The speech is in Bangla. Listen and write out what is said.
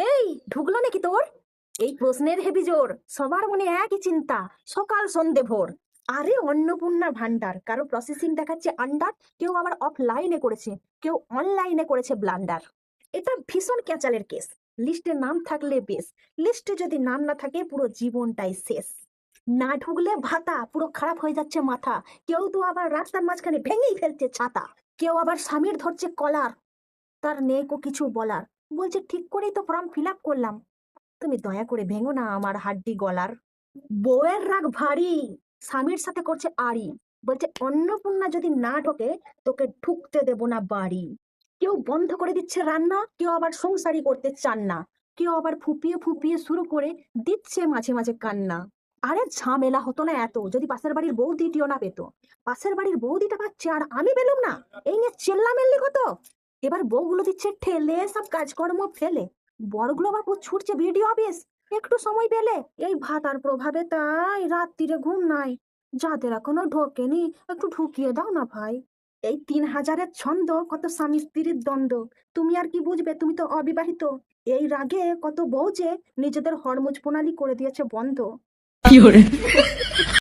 এই ঢুকলো নাকি তোর? এই প্রশ্নের হেবি জোর, সবার মনে একই চিন্তা, সকাল সন্ধে ভোর। আরে অন্নপূর্ণা ভান্ডার, কারো প্রসেসিং দেখাচ্ছে আন্ডার, কেউ আবার অফলাইনে করেছে, কেউ অনলাইনে করেছে ব্লান্ডার। এটা ভীষণ ক্যাচালের কেস। লিস্টে নাম থাকলে বেশ, লিস্টে যদি নাম না থাকে পুরো জীবনটাই শেষ। না ঢুকলে ভাতা, পুরো খারাপ হয়ে যাচ্ছে মাথা। কেউ তো আবার রাস্তার মাঝখানে ভেঙেই ফেলছে ছাতা। কেউ আবার স্বামীর ধরছে কলার, তার নেই কো কিছু বলার, বলছে ঠিক করেই তো ফর্ম ফিল আপ করলাম, তুমি দয়া করে ভেঙো না আমার হাড্ডি গলার। বউয়ের রাগ ভারী, স্বামীর সাথে করছে আড়ি, বলছে অন্নপূর্ণা যদি না ঢোকে তোকে ঢুকতে দেব না বাড়ি। কেউ বন্ধ করে দিচ্ছে রান্না, কেউ আবার সংসারই করতে চান না, কেউ আবার ফুপিয়ে ফুপিয়ে শুরু করে দিচ্ছে মাঝে মাঝে কান্না। আরে ঝামেলা হতো না এত যদি পাশের বাড়ির বৌদিটিও না পেতো। পাশের বাড়ির বৌদিটা পাচ্ছে আর আমি পেলুম না, এই নিয়ে চেল্লামেল্লি হতো। এবার বউগুলো দিচ্ছে ঠেলে সব কাজকর্ম ফেলে, বড়গুলো বাপু ছুটছে ভিডিও অফিস, একটু সময় পেলে এই ভাতার প্রভাবে তাই রাত্রিরে ঘুম নাই। যাদের এখনো ঢোকেনি একটু ঢুকিয়ে দাও না ভাই। এই ৩,০০০-এর ছন্দ, কত স্বামী স্ত্রীর দ্বন্দ্ব, তুমি আর কি বুঝবে, তুমি তো অবিবাহিত। এই রাগে কত বউ যে নিজেদের হরমোজ প্রণালী করে দিয়েছে বন্ধ।